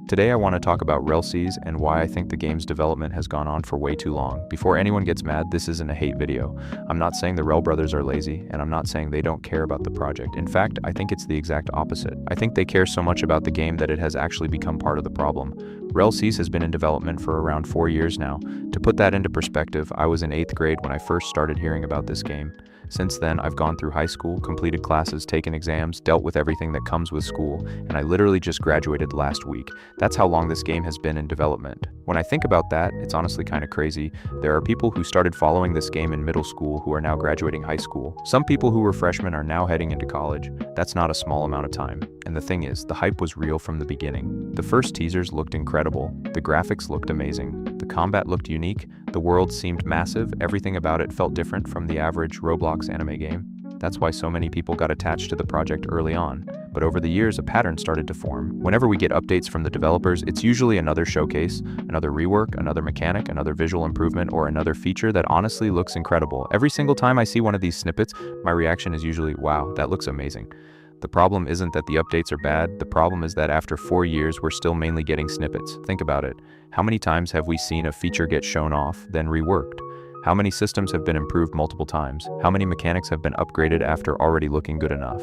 Today I want to talk about Rell Seas and why I think the game's development has gone on for way too long. Before anyone gets mad, this isn't a hate video. I'm not saying the Rell brothers are lazy, and I'm not saying they don't care about the project. In fact, I think it's the exact opposite. I think they care so much about the game that it has actually become part of the problem. Rell Seas has been in development for around 4 years now. To put that into perspective, I was in 8th grade when I first started hearing about this game. Since then, I've gone through high school, completed classes, taken exams, dealt with everything that comes with school, and I literally just graduated last week. That's how long this game has been in development. When I think about that, it's honestly kind of crazy. There are people who started following this game in middle school who are now graduating high school. Some people who were freshmen are now heading into college. That's not a small amount of time. And the thing is, the hype was real from the beginning. The first teasers looked incredible. The graphics looked amazing. The combat looked unique. The world seemed massive. Everything about it felt different from the average Roblox anime game. That's why so many people got attached to the project early on. But over the years, a pattern started to form. Whenever we get updates from the developers, it's usually another showcase, another rework, another mechanic, another visual improvement, or another feature that honestly looks incredible. Every single time I see one of these snippets, my reaction is usually, wow, that looks amazing. The problem isn't that the updates are bad, the problem is that after 4 years we're still mainly getting snippets. Think about it. How many times have we seen a feature get shown off, then reworked? How many systems have been improved multiple times? How many mechanics have been upgraded after already looking good enough?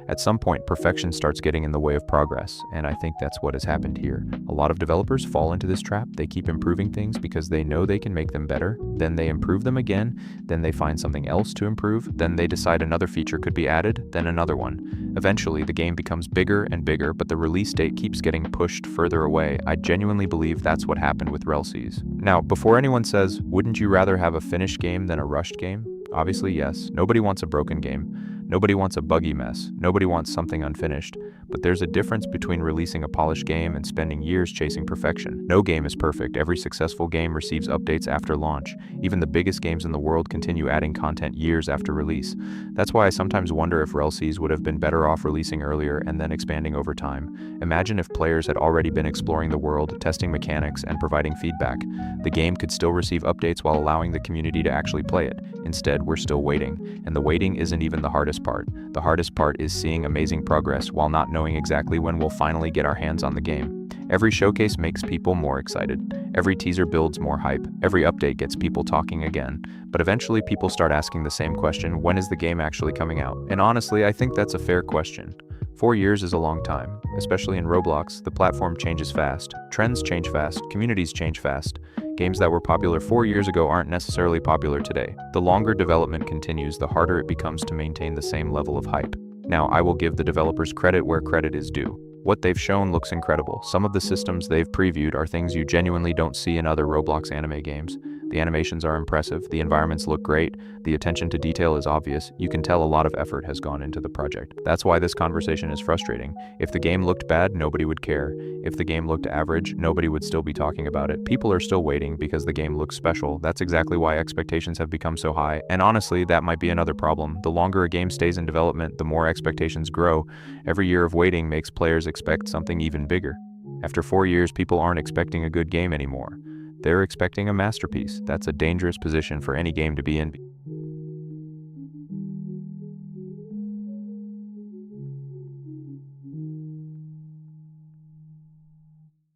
At some point, perfection starts getting in the way of progress, and I think that's what has happened here. A lot of developers fall into this trap. They keep improving things because they know they can make them better, then they improve them again, then they find something else to improve, then they decide another feature could be added, then another one. Eventually, the game becomes bigger and bigger, but the release date keeps getting pushed further away. I genuinely believe that's what happened with Rell Seas. Now, before anyone says, wouldn't you rather have a finished game than a rushed game? Obviously, yes. Nobody wants a broken game. Nobody wants a buggy mess. Nobody wants something unfinished. But there's a difference between releasing a polished game and spending years chasing perfection. No game is perfect. Every successful game receives updates after launch. Even the biggest games in the world continue adding content years after release. That's why I sometimes wonder if Rell Seas would have been better off releasing earlier and then expanding over time. Imagine if players had already been exploring the world, testing mechanics, and providing feedback. The game could still receive updates while allowing the community to actually play it. Instead, we're still waiting. And the waiting isn't even the hardest part. The hardest part is seeing amazing progress while not knowing exactly when we'll finally get our hands on the game. Every showcase makes people more excited. Every teaser builds more hype. Every update gets people talking again. But eventually people start asking the same question, when is the game actually coming out? And honestly, I think that's a fair question. 4 years is a long time. Especially in Roblox, the platform changes fast. Trends change fast. Communities change fast. Games that were popular 4 years ago aren't necessarily popular today. The longer development continues, the harder it becomes to maintain the same level of hype. Now, I will give the developers credit where credit is due. What they've shown looks incredible. Some of the systems they've previewed are things you genuinely don't see in other Roblox anime games. The animations are impressive, the environments look great, the attention to detail is obvious. You can tell a lot of effort has gone into the project. That's why this conversation is frustrating. If the game looked bad, nobody would care. If the game looked average, nobody would still be talking about it. People are still waiting because the game looks special. That's exactly why expectations have become so high. And honestly, that might be another problem. The longer a game stays in development, the more expectations grow. Every year of waiting makes players expect something even bigger. After 4 years, people aren't expecting a good game anymore. They're expecting a masterpiece. That's a dangerous position for any game to be in.